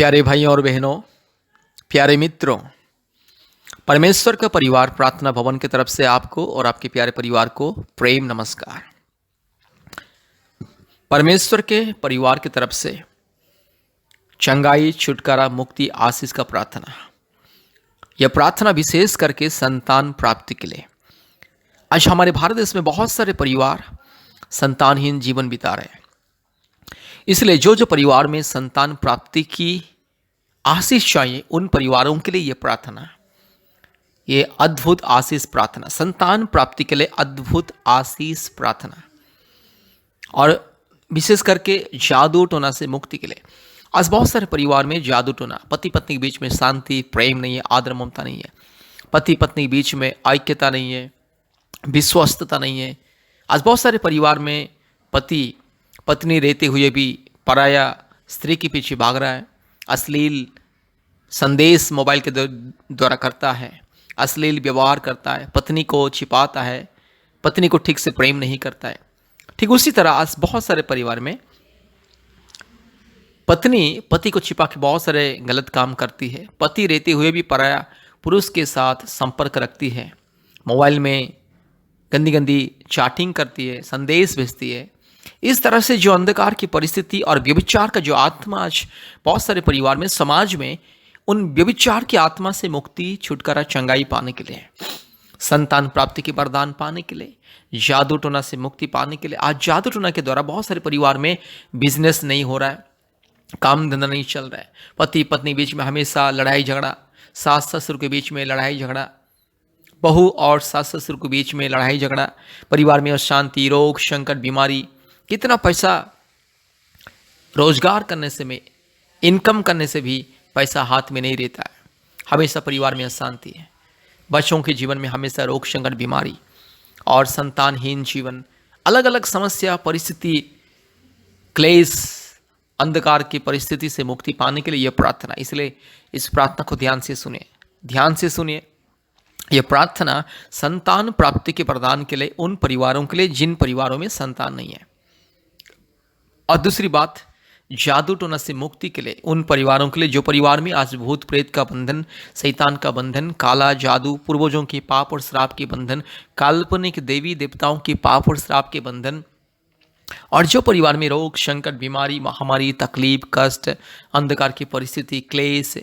प्यारे भाइयों और बहनों, प्यारे मित्रों, परमेश्वर का परिवार प्रार्थना भवन की तरफ से आपको और आपके प्यारे परिवार को प्रेम नमस्कार। परमेश्वर के परिवार की तरफ से चंगाई, छुटकारा, मुक्ति, आशीष का प्रार्थना। यह प्रार्थना विशेष करके संतान प्राप्ति के लिए। आज हमारे भारत देश में बहुत सारे परिवार संतानहीन जीवन बिता रहे हैं। इसलिए जो परिवार में संतान प्राप्ति की आशीष चाहिए, उन परिवारों के लिए यह प्रार्थना, ये अद्भुत आशीष प्रार्थना, संतान प्राप्ति के लिए अद्भुत आशीष प्रार्थना, और विशेष करके जादू टोना से मुक्ति के लिए। आज बहुत सारे परिवार में जादू टोना, पति पत्नी के बीच में शांति, प्रेम नहीं है, आदर ममता नहीं है, पति पत्नी के बीच में ऐक्यता नहीं है, विश्वस्तता नहीं है। आज बहुत सारे परिवार में पति पत्नी रहते हुए भी पराया स्त्री के पीछे भाग रहा है, अश्लील संदेश मोबाइल के द्वारा करता है, अश्लील व्यवहार करता है, पत्नी को छिपाता है, पत्नी को ठीक से प्रेम नहीं करता है। ठीक उसी तरह आज बहुत सारे परिवार में पत्नी पति को छिपा के बहुत सारे गलत काम करती है, पति रहते हुए भी पराया पुरुष के साथ संपर्क रखती है, मोबाइल में गंदी गंदी चैटिंग करती है, संदेश भेजती है। इस तरह से जो अंधकार की परिस्थिति और व्यभिचार का जो आत्मा आज बहुत सारे परिवार में, समाज में, उन व्यभिचार की आत्मा से मुक्ति, छुटकारा, चंगाई पाने के लिए, संतान प्राप्ति के वरदान पाने के लिए, जादू टोना से मुक्ति पाने के लिए। आज जादू टोना के द्वारा बहुत सारे परिवार में बिजनेस नहीं हो रहा है, काम धंधा नहीं चल रहा है, पति पत्नी बीच में हमेशा लड़ाई झगड़ा, सास ससुर के बीच में लड़ाई झगड़ा, बहू और सास ससुर के बीच में लड़ाई झगड़ा, परिवार में अशांति, रोग, संकट, बीमारी। कितना पैसा रोजगार करने से में, इनकम करने से भी पैसा हाथ में नहीं रहता है, हमेशा परिवार में अशांति है, बच्चों के जीवन में हमेशा रोग, संकट, बीमारी और संतानहीन जीवन, अलग अलग समस्या, परिस्थिति, क्लेश, अंधकार की परिस्थिति से मुक्ति पाने के लिए यह प्रार्थना। इसलिए इस प्रार्थना को ध्यान से सुनिए, ध्यान से सुनिए। यह प्रार्थना संतान प्राप्ति के प्रदान के लिए उन परिवारों के लिए जिन परिवारों में संतान नहीं है, और दूसरी बात, जादू टोना से मुक्ति के लिए उन परिवारों के लिए जो परिवार में आज भूत प्रेत का बंधन, शैतान का बंधन, काला जादू, पूर्वजों के पाप और श्राप के बंधन, काल्पनिक देवी देवताओं के पाप और श्राप के बंधन, और जो परिवार में रोग, संकट, बीमारी, महामारी, तकलीफ, कष्ट, अंधकार की परिस्थिति, क्लेश,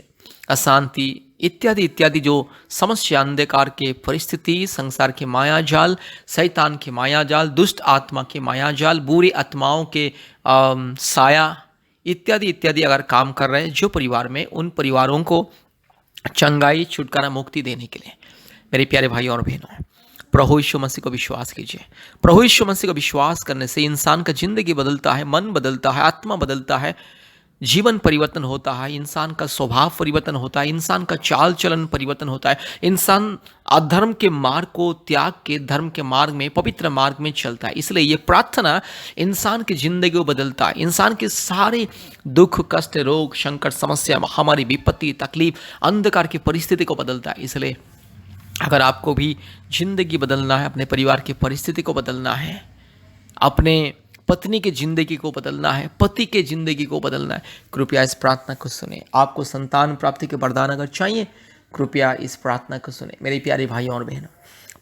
अशांति इत्यादि इत्यादि जो समस्या, अंधकार के परिस्थिति, संसार के माया जाल, शैतान के माया जाल, दुष्ट आत्मा के माया जाल, बुरी आत्माओं के साया इत्यादि इत्यादि अगर काम कर रहे हैं जो परिवार में, उन परिवारों को चंगाई, छुटकारा, मुक्ति देने के लिए मेरे प्यारे भाइयों और बहनों, प्रभु यीशु मसीह को विश्वास कीजिए। प्रभु यीशु मसीह को विश्वास करने से इंसान का जिंदगी बदलता है, मन बदलता है, आत्मा बदलता है, जीवन परिवर्तन होता है, इंसान का स्वभाव परिवर्तन होता है, इंसान का चाल चलन परिवर्तन होता है, इंसान अधर्म के मार्ग को त्याग के धर्म के मार्ग में, पवित्र मार्ग में चलता है। इसलिए ये प्रार्थना इंसान की जिंदगी को बदलता है, इंसान के सारे दुख, कष्ट, रोग, संकट, समस्या, महामारी, विपत्ति, तकलीफ, अंधकार की परिस्थिति को बदलता है। इसलिए अगर आपको भी जिंदगी बदलना है, अपने परिवार की परिस्थिति को बदलना है, अपने पत्नी की जिंदगी को बदलना है, पति के जिंदगी को बदलना है, कृपया इस प्रार्थना को सुने। आपको संतान प्राप्ति के वरदान अगर चाहिए, कृपया इस प्रार्थना को सुने। मेरे प्यारे भाइयों और बहनों,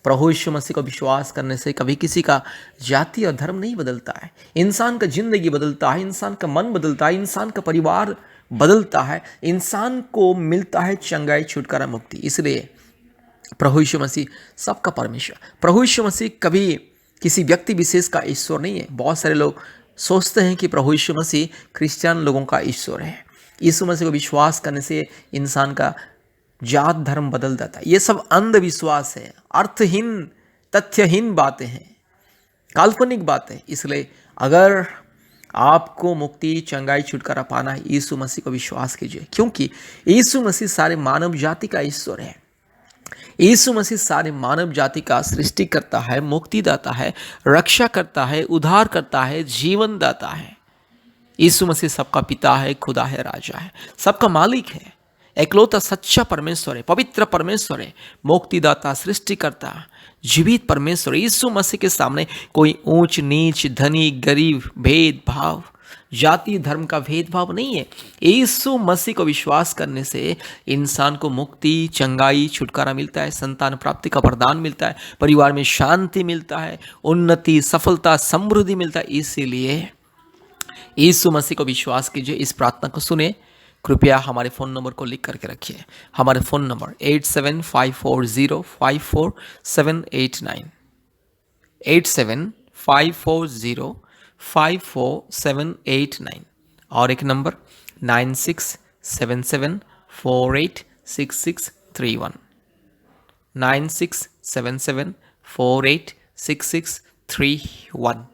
प्रभु यीशु मसीह को विश्वास करने से कभी किसी का जाति और धर्म नहीं बदलता है, इंसान का जिंदगी बदलता है, इंसान का मन बदलता है, इंसान का परिवार बदलता है, इंसान को मिलता है चंगाई, छुटकारा, मुक्ति। इसलिए प्रभु यीशु मसीह सबका परमेश्वर, प्रभु यीशु मसीह कभी किसी व्यक्ति विशेष का ईश्वर नहीं है। बहुत सारे लोग सोचते हैं कि प्रभु यीशु मसीह क्रिश्चियन लोगों का ईश्वर है। यीशु मसीह को विश्वास करने से इंसान का जात धर्म बदल जाता है। ये सब अंधविश्वास है, अर्थहीन, तथ्यहीन बातें हैं, काल्पनिक बातें। इसलिए अगर आपको मुक्ति, चंगाई, छुटकारा पाना है, यीशु मसीह को विश्वास कीजिए, क्योंकि यीशु मसीह सारे मानव जाति का ईश्वर है। यीशु मसीह सारे मानव जाति का सृष्टि करता है, मुक्ति दाता है, रक्षा करता है, उद्धार करता है, जीवन दाता है। यीशु मसीह सबका पिता है, खुदा है, राजा है, सबका मालिक है, एकलौता सच्चा परमेश्वर है, पवित्र परमेश्वर है, मुक्तिदाता, सृष्टिकर्ता, जीवित परमेश्वर। यीशु मसीह के सामने कोई ऊंच नीच, धनी गरीब, भेदभाव, जाति धर्म का भेदभाव नहीं है। यीशु मसीह को विश्वास करने से इंसान को मुक्ति, चंगाई, छुटकारा मिलता है, संतान प्राप्ति का वरदान मिलता है, परिवार में शांति मिलता है, उन्नति, सफलता, समृद्धि मिलता है। इसीलिए यीशु मसीह को विश्वास कीजिए, इस प्रार्थना को सुने। कृपया हमारे फ़ोन नंबर को लिख करके रखिए। हमारे फ़ोन नंबर 8754054789, 8754054789, और एक नंबर 9677486631, 9677486631।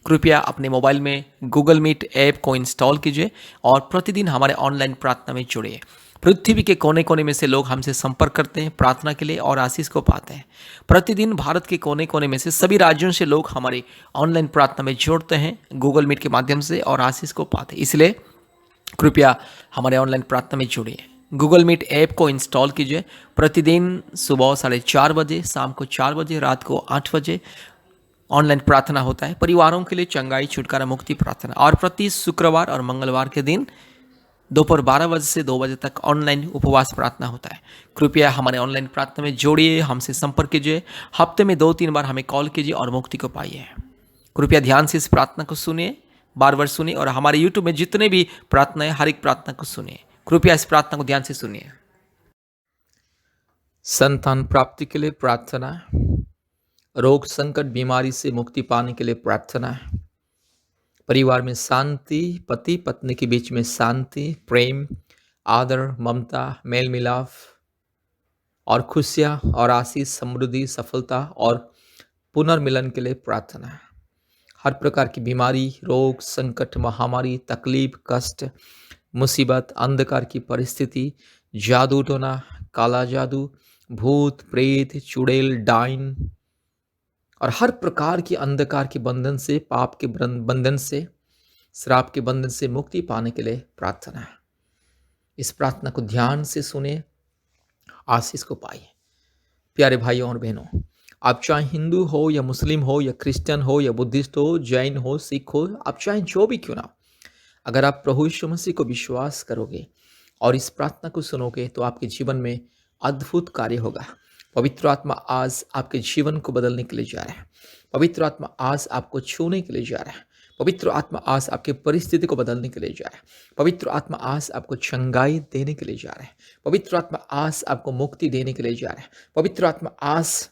कृपया अपने मोबाइल में गूगल मीट ऐप को इंस्टॉल कीजिए और प्रतिदिन हमारे ऑनलाइन प्रार्थना में जुड़िए। पृथ्वी के कोने कोने में से लोग हमसे संपर्क करते हैं प्रार्थना के लिए और आशीष को पाते हैं। प्रतिदिन भारत के कोने कोने में से सभी राज्यों से लोग हमारी ऑनलाइन प्रार्थना में जुड़ते हैं गूगल मीट के माध्यम से और आशीष को पाते हैं। इसलिए कृपया हमारे ऑनलाइन प्रार्थना में जुड़िए। गूगल मीट ऐप को इंस्टॉल कीजिए। प्रतिदिन सुबह 4:30 बजे, शाम को 4 बजे, रात को 8 बजे ऑनलाइन प्रार्थना होता है। परिवारों के लिए चंगाई, छुटकारा, मुक्ति प्रार्थना। और प्रति शुक्रवार और मंगलवार के दिन दोपहर 12 बजे से 2 बजे तक ऑनलाइन उपवास प्रार्थना होता है। कृपया हमारे ऑनलाइन प्रार्थना में जोड़िए, हमसे संपर्क कीजिए। हफ्ते में 2-3 बार हमें कॉल कीजिए और मुक्ति को पाइए। कृपया ध्यान से इस प्रार्थना को सुनिए, बार बार सुनिए, और हमारे यूट्यूब में जितने भी प्रार्थना है हर एक प्रार्थना को सुनिए। कृपया इस प्रार्थना को ध्यान से सुनिए। संतान प्राप्ति के लिए प्रार्थना, रोग संकट बीमारी से मुक्ति पाने के लिए प्रार्थना, परिवार में शांति, पति पत्नी के बीच में शांति, प्रेम, आदर, ममता, मेल मिलाप और खुशियाँ और आशीष, समृद्धि, सफलता और पुनर्मिलन के लिए प्रार्थना। हर प्रकार की बीमारी, रोग, संकट, महामारी, तकलीफ, कष्ट, मुसीबत, अंधकार की परिस्थिति, जादू टोना, काला जादू, भूत, प्रेत, चुड़ैल, डाइन और हर प्रकार की अंधकार के बंधन से, पाप के बंधन से, श्राप के बंधन से मुक्ति पाने के लिए प्रार्थना है। इस प्रार्थना को ध्यान से सुने, आशीष को पाइए। प्यारे भाइयों और बहनों, आप चाहे हिंदू हो या मुस्लिम हो या क्रिश्चियन हो या बुद्धिस्ट हो, जैन हो, सिख हो, आप चाहे जो भी क्यों ना, अगर आप प्रभु यीशु मसीह को विश्वास करोगे और इस प्रार्थना को सुनोगे तो आपके जीवन में अद्भुत कार्य होगा। पवित्र आत्मा आज आपके जीवन को बदलने के लिए जा रहा है। पवित्र आत्मा आज आपको छूने के लिए जा रहा है। पवित्र आत्मा आज आपके परिस्थिति को बदलने के लिए जा रहा है। पवित्र आत्मा आज आपको चंगाई देने के लिए जा रहा है। पवित्र आत्मा आज आपको मुक्ति देने के लिए जा रहा है। पवित्र आत्मा आज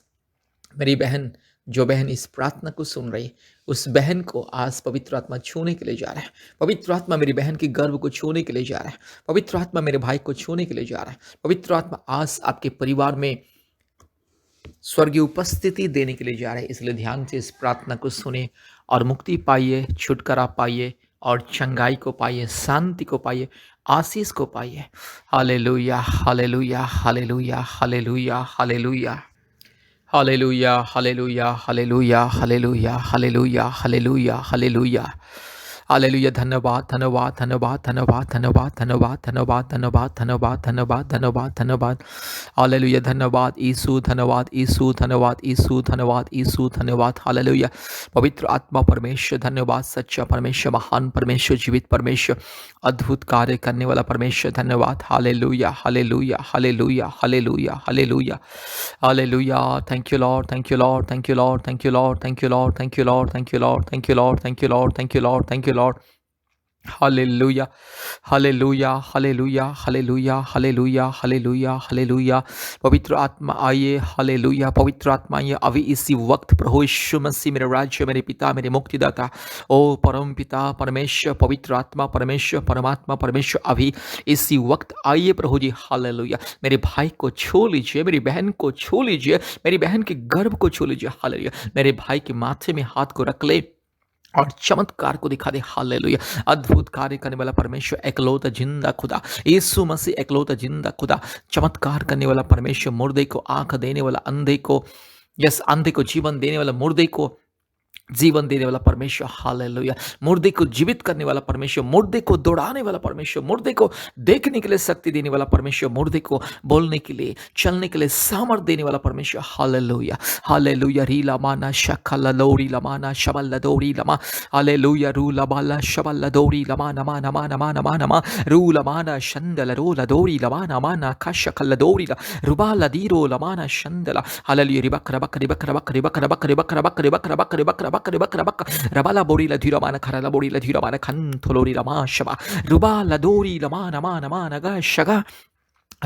मेरी बहन, जो बहन इस प्रार्थना को सुन रही, उस बहन को आज पवित्र आत्मा छूने के लिए जा रहा है। पवित्र आत्मा मेरी बहन के गर्भ को छूने के लिए जा रहा है। पवित्र आत्मा मेरे भाई को छूने के लिए जा रहा है। पवित्र आत्मा आज आपके परिवार में स्वर्गीय उपस्थिति देने के लिए जा रहे हैं। इसलिए ध्यान से इस प्रार्थना को सुने और मुक्ति पाइए, छुटकारा पाइए और चंगाई को पाइए, शांति को पाइए, आशीष को पाइए। Hallelujah, hallelujah, hallelujah, hallelujah, hallelujah, hallelujah, hallelujah, hallelujah, hallelujah, hallelujah, hallelujah, hallelujah, hallelujah. धन्यवाद, धन्यवाद, धन्यवाद, धन्यवाद, धन्यवाद, धन्यवाद, धन्यवाद, धन्यवाद, धन्यवाद, धन्यवाद, धन्यवाद, धन्यवाद। हालेलुया, धन्यवाद यीशु, धन्यवाद यीशु, धन्यवाद यीशु, धन्यवाद यीशु, धन्यवाद। हालेलुया। पवित्र आत्मा परमेश्वर, धन्यवाद। सच्चा परमेश्वर, महान परमेश्वर, जीवित परमेश्वर, अद्भुत कार्य करने वाला परमेश्वर, धन्यवाद। Hallelujah, hallelujah, hallelujah, hallelujah, hallelujah, hallelujah. Thank you lord, thank you lord, thank you lord, thank you lord, thank you lord, thank you lord, thank you lord, thank you lord, thank you lord, thank you lord, thank you lord. Hallelujah, hallelujah, hallelujah, hallelujah, hallelujah, hallelujah, hallelujah. पवित्र आत्मा आइए, hallelujah. पवित्र आत्मा आइए अभी इसी वक्त। प्रभु यीशु मसीह, मेरे राज्य, मेरे पिता, मेरे मुक्तिदाता, ओ परम पिता परमेश्वर, पवित्र आत्मा परमेश्वर, परमात्मा परमेश्वर, अभी इसी वक्त आइए प्रभु जी। हालेलुया। मेरे भाई को छू लीजिए, मेरी बहन को छू लीजिए, मेरी बहन के गर्भ को छू लीजिए। हालेलुया। मेरे भाई के माथे में हाथ को रख ले और चमत्कार को दिखा दे। हालेलुया। अद्भुत कार्य करने वाला परमेश्वर, एकलौता जिंदा खुदा, यीशु मसीह एकलौता जिंदा खुदा, चमत्कार करने वाला परमेश्वर, मुर्दे को आंख देने वाला, अंधे को, यस, अंधे को जीवन देने वाला, मुर्दे को जीवन देने वाला परमेश्वर, हालेलुया। मुर्दे को जीवित करने वाला परमेश्वर, मुर्दे को दौड़ाने वाला परमेश्वर, मुर्दे को देखने के लिए शक्ति देने वाला परमेश्वर, मुर्दे को बोलने के लिए, चलने के लिए सामर्थ देने वाला परमेश्वर, हालेलुया। हालेलुया। री लमाना शखला लौरी लमाना शबल दौरी लमा, हालेलुया। रू लबाला शबल दौरी लमा नमा नमा नमा नमा नमा, रू लमाना शंदल रो लदौरी लमा नमा ना खशखल दौरी ला, रुबाला दीरो लमाना शंदला, हालेलुया। रिबक रबक रिबक रबक रिबक रबक रिबक रबक रिबक रबक रिबक रबक रिबक रबक, रबाला बोरी la धीरा माना खराला बोरी la धीरा माना खन थोलोरी लमा शबा, रुबा la दोरी लमा नमा नमा नगा शगा,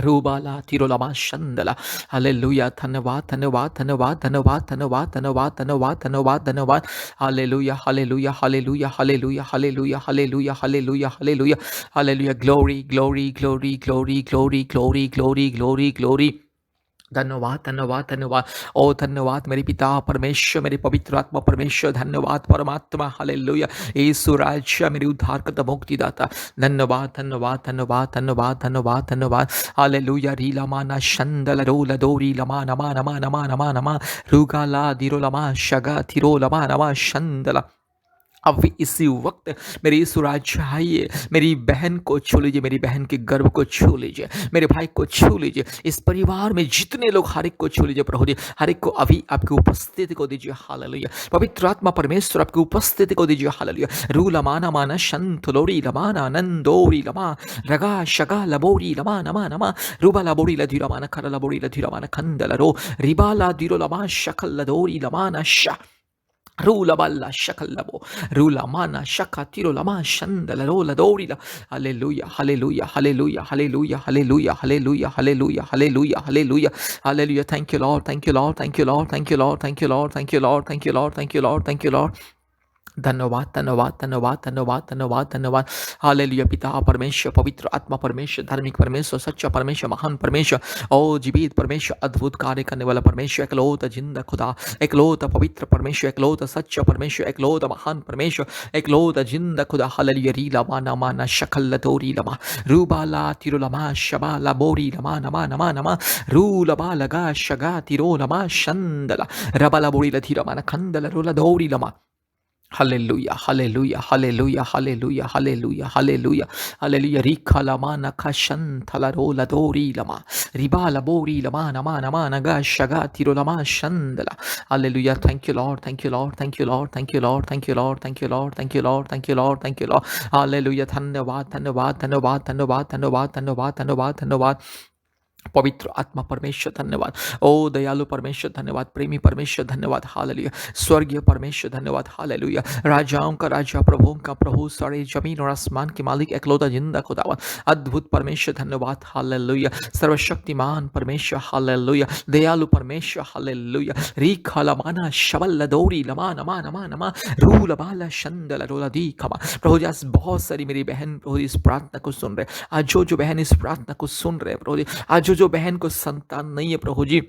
रूबाला तिरोलामा शंदला, हालेलुया। धन्यवाद धन्यवाद धन्यवाद धन्यवाद धन्यवाद धन्यवाद धन्यवाद धन्यवाद धन्यवाद, hallelujah hallelujah hallelujah hallelujah hallelujah hallelujah hallelujah hallelujah hallelujah. Glory glory glory glory glory glory glory glory glory, धन्यवाद धन्यवाद धन्यवाद। ओ धन्यवाद मेरे पिता परमेश्वर, मेरे पवित्र आत्मा परमेश्वर, धन्यवाद परमात्मा, हालेलुया। यीशु राजा मेरे उद्धारकर्ता मुक्तिदाता, धन्यवाद धन्यवाद धन्यवाद धन्यवाद धन्यवाद धन्यवाद, हालेलुया। रीला माना शंदल रोला दोरी लमा नमा नमा नमा नमा नमा, रुगाला दिरो लमा शगा थिरो लमा नमा शंदला। अब भी इसी वक्त मेरे यीशु राजा आइए, मेरी बहन को छू लीजिए, मेरी बहन के गर्भ को छू लीजिए, मेरे भाई को छू लीजिए, इस परिवार में जितने लोग, हर एक को छू लीजिए प्रभु जी। हर एक को अभी आपकी उपस्थिति को दीजिए, हालेलुया। पवित्र आत्मा परमेश्वर आपकी उपस्थिति को दीजिए, हालेलुया। रू लमाना माना शंत लोरी लमाना नंदोरी लमा, रगा शगा लबोरी लमा नमा नमा, रूबा लबोरी लधीरा माना खरा लबोरी लधीरा माना खंदल रो, रिबाला दिरो लमा शकल लदोरी लमाना शा, रूला balla shakallabo, rula mana shakatiro lama shandala rola dorila, hallelujah hallelujah hallelujah hallelujah hallelujah hallelujah hallelujah hallelujah hallelujah hallelujah. Thank you Lord, thank you Lord, thank you Lord, thank you Lord, thank you Lord, thank you Lord, thank you Lord, thank you Lord, thank you Lord। धन्यवाद धन्यवाद धन्यवाद धन्यवाद धन्यवाद धन्यवाद, hallelujah. पिता परमेश्वर, पवित्र आत्मा परमेश्वर, धार्मिक परमेश्वर, सच्चा परमेश्वर, महान परमेश्वर, ओ जीवित परमेश्वर, अद्भुत कार्य करने वाला परमेश्वर, एकलौता जिंदा खुदा, एकलौता पवित्र परमेश्वर, एकलौता सच्चा परमेश्वर, एकलौता महान परमेश्वर, एकलौता जिंदा खुदा, हालेलुया। रीला माना माना शकल तोरी लमा, रूबाला तिरुलमा शबाला बोरी लमा नमा नमा नमा, रूलबा लगा शगा तिरो लमा शंदला, रबाला बोरी लधीरा माना खंदला रोला दौरी लमा, hallelujah hallelujah hallelujah hallelujah hallelujah hallelujah hallelujah. रिखा लमा नखा शंथला रोला दोरी लमा, रिबा लबोरी लमा नमा नमा नगा शगा तिरो लमा शंदला, hallelujah. Thank you lord, thank you lord, thank you lord, thank you lord, thank you lord, thank you lord, thank you lord, thank you lord, thank you lord, hallelujah. धन्यवाद धन्यवाद धन्यवाद धन्यवाद धन्यवाद धन्यवाद धन्यवाद धन्यवाद, पवित्र आत्मा परमेश्वर धन्यवाद, ओ दयालु परमेश्वर धन्यवाद, प्रेमी परमेश्वर धन्यवाद, हालेलुया। स्वर्गीय परमेश्वर धन्यवाद, हालेलुया। राजाओं का राजा, प्रभुओं का प्रभु, सारे जमीन और आसमान के मालिक, एकलौता जिंदा खुदावन, अद्भुत परमेश्वर धन्यवाद, हालेलुया। सर्वशक्तिमान परमेश्वर, हालेलुया। दयालु परमेश्वर, हालेलुया। रीखा लमाना शबल दौरी लमा नमा नमा नमा, रूल बाला शंदल रोला दी खमा। प्रभु जी, आज बहुत सारी मेरी बहन प्रभु जी इस प्रार्थना को सुन रहे, आज जो बहन इस प्रार्थना को सुन रहे प्रभु जी, आज जो बहन को संतान नहीं है प्रभु जी,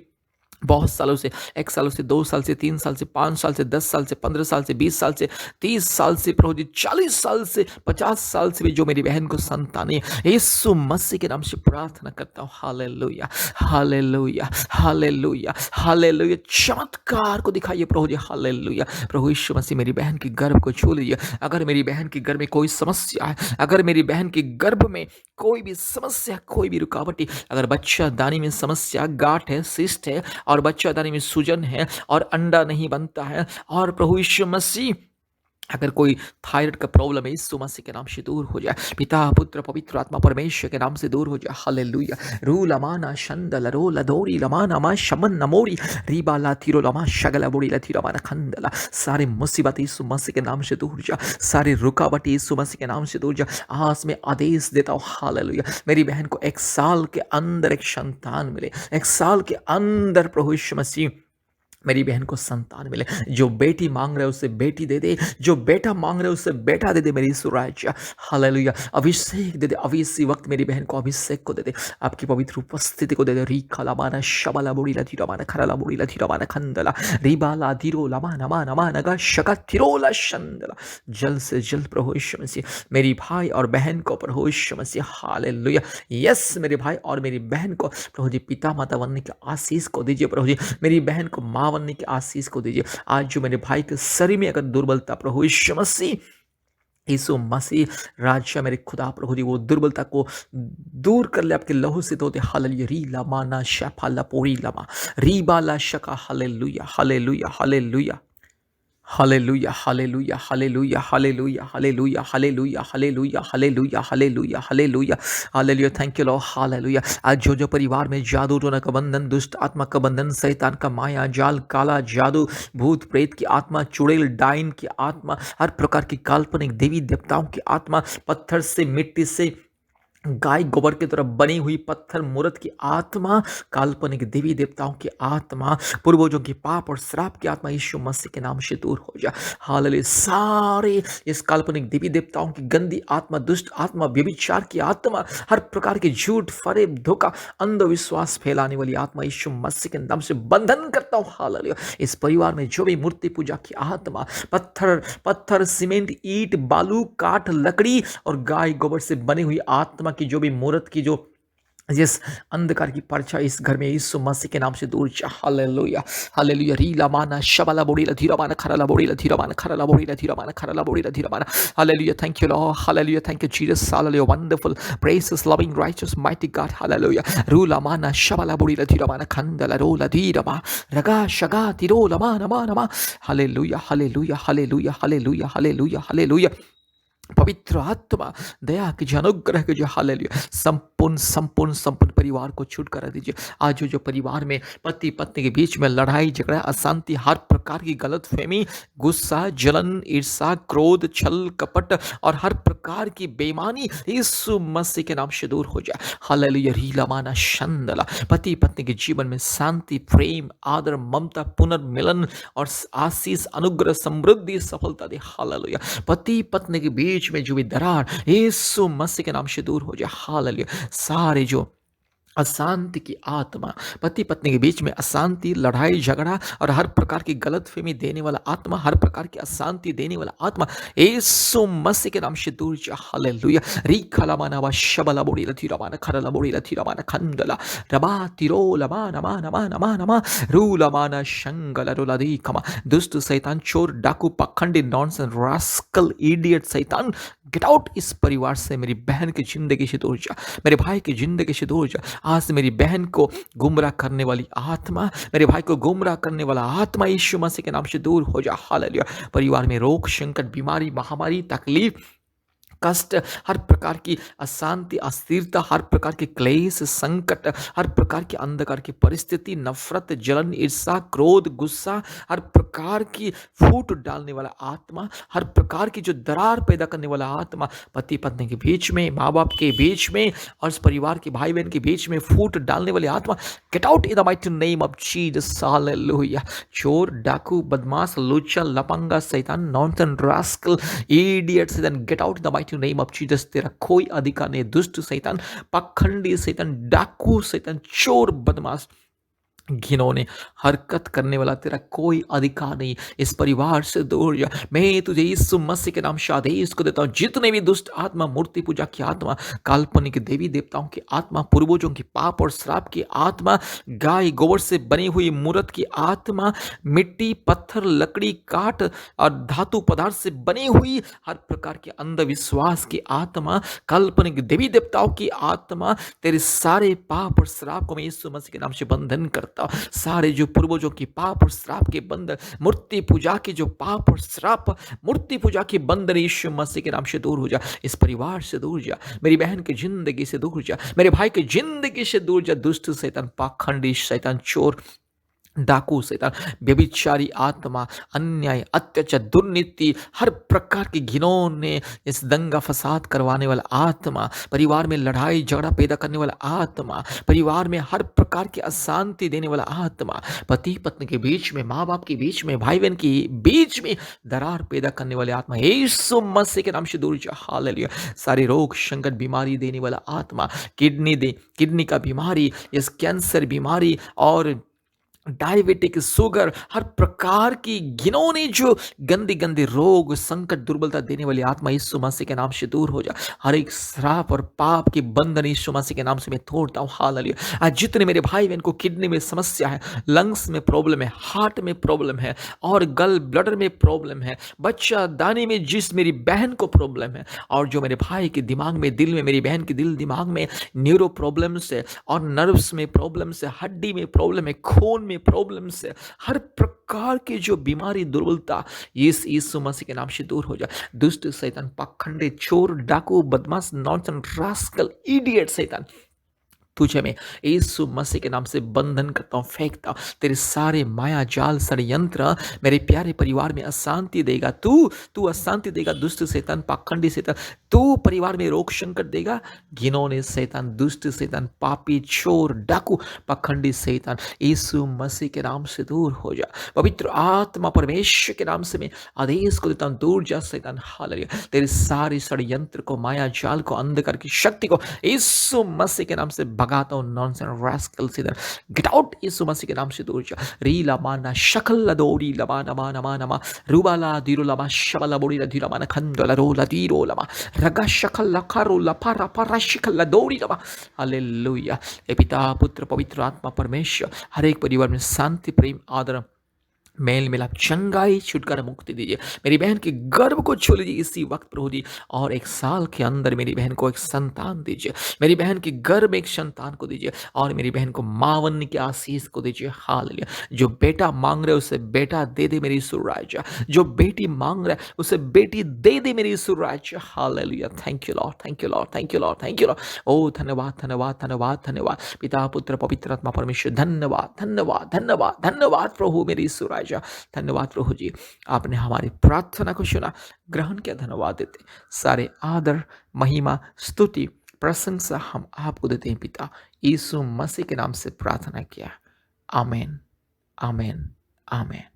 बहुत सालों से, 1 सालों से, 2 साल से, 3 साल से, 5 साल से, 10 साल से, 15 साल से, 20 साल से, 30 साल से, प्रभु जी 40 साल से, 50 साल से भी जो मेरी बहन को संतान है, यीशु मसीह के नाम से प्रार्थना करता हूँ, हालेलुया हालेलुया हालेलुया हालेलुया। चमत्कार को दिखाइए प्रभु जी, हालेलुया। प्रभु यीशु मसीह मेरी बहन के गर्भ को छू लीजिए। अगर मेरी बहन के गर्भ में कोई समस्या है, अगर मेरी बहन के गर्भ में कोई भी समस्या, कोई भी रुकावटी, अगर बच्चा दानी में समस्या, गांठ है, सिस्ट है, और बच्चादानी में सूजन है, और अंडा नहीं बनता है, और प्रभु यीशु मसीह अगर कोई थायराइड का प्रॉब्लम है, यीशु मसीह के नाम से दूर हो जाए, पिता पुत्र पवित्र आत्मा परमेश्वर के नाम से दूर हो जाए, हालेलुया। रू लमाना शंदल रो लदोरी लमाना मा शमन नमोरी, रीबा लाथिरो लमा शगला बोरी लथीरो माना खंदला। सारे मुसीबत यीशु मसीह के नाम से दूर जा, सारी रुकावट यीशु मसीह के नाम से दूर जा। आज मैं आदेश देता हूँ, हालेलुया। मेरी बहन को 1 साल के अंदर एक संतान मिले, 1 साल के अंदर प्रभु यीशु मसीह मेरी बहन को संतान मिले। जो बेटी मांग रहे उसे बेटी दे दे, जो बेटा मांग रहे उसे बेटा दे दे मेरी यीशु राजा, हालेलुया। अभिषेक दे दे, अभी इसी वक्त मेरी बहन को अभिषेक को दे दे, आपकी पवित्र उपस्थिति को दे दे। रीखा लामाना शबला बुड़ी लथी रमाना खरला बुड़ी लथी रमाना खंदला, रिबाला धीरो लमा नमा नमा नगा शका थिरोला शंदला। जल्द से जल्द प्रभु यीशु मसीह मेरी भाई और बहन को प्रभु यीशु मसीह, हालेलुया। यस, मेरे भाई और मेरी बहन को प्रभु जी पिता माता बनने की आशीष को दीजिए प्रभु जी। मेरी बहन को माँ लावण्य की आशीष को दीजिए। आज जो मेरे भाई के शरीर में अगर दुर्बलता प्रभु यीशु मसीह, यीशु मसीह राजा मेरे खुदा प्रभु जी वो दुर्बलता को दूर कर ले आपके लहू से धोते। हालेलुया री लामा ना शफा लपोरी लमा रीबा ला शका। Hallelujah hallelujah hallelujah hallelujah hallelujah hallelujah hallelujah hallelujah hallelujah hallelujah hallelujah hallelujah hallelujah hallelujah. Thank you lord hallelujah. आज जो परिवार में जादू टोना का बंधन, दुष्ट आत्मा का बंधन, शैतान का माया जाल, काला जादू, भूत प्रेत की आत्मा, चुड़ैल डाइन की आत्मा, हर प्रकार की काल्पनिक देवी देवताओं की आत्मा, पत्थर से मिट्टी से गाय गोबर की तरह बनी हुई पत्थर मूर्त की आत्मा, काल्पनिक देवी देवताओं की आत्मा, पूर्वजों की पाप और श्राप की आत्मा यीशु मसीह के नाम से दूर हो जा। हालेलुया। सारे इस काल्पनिक देवी देवताओं की गंदी आत्मा, दुष्ट आत्मा, व्यभिचार की आत्मा, हर प्रकार के झूठ, फरेब, धोखा, अंधविश्वास फैलाने वाली आत्मा यीशु मसीह के नाम से बंधन करता हूँ। हालेलुया। इस परिवार में जो भी मूर्ति पूजा की आत्मा, पत्थर सीमेंट, ईंट, बालू, काठ, लकड़ी और गाय गोबर से बनी हुई आत्मा की जो भी मूर्त की जो जिस अंधकार की परछा इस घर में यीशु मसीह के नाम से दूर जा। हालेलुया हालेलुया री लामाना शबला बोड़ी लधीरा माना खरला बोड़ी लधीरा माना खरला बोड़ी लधीरा माना खरला बोड़ी लधीरा माना। Hallelujah. Thank you lord hallelujah. Thank you Jesus hallelujah. Wonderful precious loving righteous mighty God hallelujah. रू लामाना शबला बोड़ी लधीरा माना खंदला रो लधीरा मा रगा शगा तिरो लमा नमा नमा। Hallelujah hallelujah hallelujah hallelujah hallelujah hallelujah. पवित्र आत्मा दया की जो अनुग्रह की जो हालेलुया संपूर्ण संपूर्ण संपूर्ण परिवार को छुटकारा दीजिए। आज जो परिवार में पति पत्नी के बीच में लड़ाई झगड़ा, अशांति, हर प्रकार की गलत फहमी, गुस्सा, जलन, ईर्षा, क्रोध, छल कपट और हर प्रकार की बेईमानी यीशु मसीह के नाम से दूर हो जाए। हालेलुया रीला माना शंदला। पति पत्नी के जीवन में शांति, प्रेम, आदर, ममता, पुनर्मिलन और आशीष, अनुग्रह, समृद्धि, सफलता दे। हालेलुया। पति पत्नी के बीच में जो भी दरार यीशु मसीह के नाम से दूर हो जाए। हालेलुया। सारे जो अशांति की आत्मा, पति पत्नी के बीच में अशांति, लड़ाई झगड़ा और हर प्रकार की गलतफहमी देने वाला आत्मा, हर प्रकार की अशांति देने वाला आत्मा यीशु मसीह के नाम से दूर जा। हालेलुया री खलामाना वा शबला बोड़ी लथी रमाना खरला बोड़ी लथी रमाना खंडला रबा तिरो लमा नमा नमा नमा नमा रू लमाना शंगल रुलादी खमा। दुष्ट शैतान, चोर, डाकू, पखंडी, नॉनसेंस, रास्कल, इडियट शैतान, गेट आउट इस परिवार से। मेरी बहन की जिंदगी से दूर जा, मेरे भाई की जिंदगी से दूर जा। आज से मेरी बहन को गुमराह करने वाली आत्मा, मेरे भाई को गुमराह करने वाला आत्मा यीशु मसीह के नाम से दूर हो जा। हालेलुया। परिवार में रोग, संकट, बीमारी, महामारी, तकलीफ, कष्ट, हर प्रकार की अशांति, अस्थिरता, हर प्रकार के क्लेश, संकट, हर प्रकार की अंधकार की परिस्थिति, नफरत, जलन, ईर्षा, क्रोध, गुस्सा, हर प्रकार की फूट डालने वाला आत्मा, हर प्रकार की जो दरार पैदा करने वाला आत्मा, पति पत्नी के बीच में, माँ बाप के बीच में और इस परिवार के भाई बहन के बीच में फूट डालने वाले आत्मा, get out in the mighty name of Jesus. Hallelujah. चोर, डाकू, बदमाश, लुच्चा, लपंगा, शैतान, नॉनसेंस, रास्कल, इडियट शैतान, get out in the mighty name of Jesus. तेरा कोई अधिकार नहीं। दुष्ट शैतान, पखंडी शैतान, डाकू शैतान, चोर, बदमाश, घिनौने हरकत करने वाला तेरा कोई अधिकार नहीं। इस परिवार से दूर जा। मैं तुझे यीशु मसीह के नाम से आदेश को देता हूँ। जितने भी दुष्ट आत्मा, मूर्ति पूजा की आत्मा, काल्पनिक देवी देवताओं की आत्मा, पूर्वजों की पाप और श्राप की आत्मा, गाय गोबर से बनी हुई मूर्त की आत्मा, मिट्टी, पत्थर, लकड़ी, काठ और धातु पदार्थ से बनी हुई हर प्रकार के अंधविश्वास की आत्मा, काल्पनिक देवी देवताओं की आत्मा, तेरे सारे पाप और श्राप को मैं यीशु मसीह के नाम से बंधन करता। सारे जो पूर्वजों की पाप और श्राप के बंधन, मूर्ति पूजा के जो पाप और श्राप, मूर्ति पूजा के बंधन यीशु मसीह के नाम से दूर हो जा। इस परिवार से दूर जा, मेरी बहन की जिंदगी से दूर जा, मेरे भाई की जिंदगी से दूर जा। दुष्ट शैतान, पाखंडी शैतान, चोर, डाकू शैतान, व्यभिचारी आत्मा, अन्याय, अत्याचार, दुर्नीति, हर प्रकार की घिनौने, इस दंगा फसाद करवाने वाला आत्मा, परिवार में लड़ाई झगड़ा पैदा करने वाला आत्मा, परिवार में हर प्रकार की अशांति देने वाला आत्मा, पति पत्नी के बीच में, माँ बाप के बीच में, भाई बहन के बीच में दरार पैदा करने वाले आत्मा यीशु मसीह के नाम से दूर जा। हालेलुया। सारे रोग, संकट, बीमारी देने वाला आत्मा, किडनी का बीमारी, इस कैंसर बीमारी और डायबिटिक, शुगर, हर प्रकार की घिनौनी जो गंदी गंदी रोग, संकट, दुर्बलता देने वाली आत्मा यीशु मसीह के नाम से दूर हो जा। हर एक श्राप और पाप के बंधन यीशु मसीह के नाम से मैं तोड़ता हूँ। हालेलुया। आज जितने मेरे भाई बहन को किडनी में समस्या है, लंग्स में प्रॉब्लम है, हार्ट में प्रॉब्लम है और गल ब्लडर में प्रॉब्लम है, बच्चा दानी में जिस मेरी बहन को प्रॉब्लम है, और जो मेरे भाई के दिमाग में, दिल में, मेरी बहन के दिल दिमाग में न्यूरो प्रॉब्लम्स है और नर्व्स में प्रॉब्लम्स है, हड्डी में प्रॉब्लम है, खून में प्रॉब्लम्स है, हर प्रकार की जो बीमारी, दुर्बलता इस यीशु मसीह के नाम से दूर हो जाए। दुष्ट शैतान, पाखंडी, चोर, डाकू, बदमाश, नॉनसेंस, रास्कल, इडियट शैतान, तुझे मैं यीशु मसीह के नाम से बंधन करता हूँ, फेंकता हूँ। तेरे सारे माया जाल, षड्यंत्र मेरे प्यारे परिवार में अशांति देगा। तू तू अशांति देगा, दुष्ट शैतान, पाखंडी शैतान। तू परिवार में रोग संकट देगा। घिनौने शैतान, दुष्ट शैतान, पापी, चोर, डाकू, पाखंडी शैतान, यीशु मसीह के नाम से दूर हो जा। पवित्र आत्मा परमेश्वर के नाम से मैं आदेश को देता हूँ, दूर जा शैतान। हालेलुया। तेरे सारे षड्यंत्र को, माया जाल को, अंधकार की शक्ति को यीशु मसीह के नाम से भगाता हूँ। नॉनसेंस, रास्कल, सीधर गेट आउट, यीशु मसीह के नाम से दूर जा। री लमाना शकल लदोरी लमा नमा नमा नमा रूबाला दीरो लमा शबला बोरी लधीरा माना खंडला रो लदीरो लमा रगा शकल लखारो लफारा पारा शिकल लदोरी लमा। हालेलुया। हे पिता, पुत्र, पवित्र आत्मा परमेश्वर, हर एक परिवार में शांति, प्रेम, आदर, मेल मिलाप, चंगाई, छुटकारा, मुक्ति दीजिए। मेरी बहन के गर्भ को छू लीजिए इसी वक्त प्रभु जी, और 1 साल के अंदर मेरी बहन को एक संतान दीजिए। मेरी बहन के गर्भ में एक संतान को दीजिए और मेरी बहन को मावन के आशीष को दीजिए। हालेलुया। जो बेटा मांग रहे उसे बेटा दे दे मेरी यीशु राजा। जो बेटी मांग रहा है उसे बेटी दे दे मेरी यीशु राजा। Hallelujah. Thank you lord, thank you lord, thank you lord, thank you lord. ओ धन्यवाद, धन्यवाद, धन्यवाद, धन्यवाद पिता, पुत्र, पवित्र आत्मा परमेश्वर। धन्यवाद, धन्यवाद, धन्यवाद, धन्यवाद प्रभु मेरी यीशु राजा। धन्यवाद प्रभु जी, आपने हमारी प्रार्थना को सुना, ग्रहण किया। धन्यवाद देते, सारे आदर, महिमा, स्तुति, प्रशंसा हम आपको देते हैं पिता, यीशु मसीह के नाम से प्रार्थना किया। आमीन, आमीन, आमीन।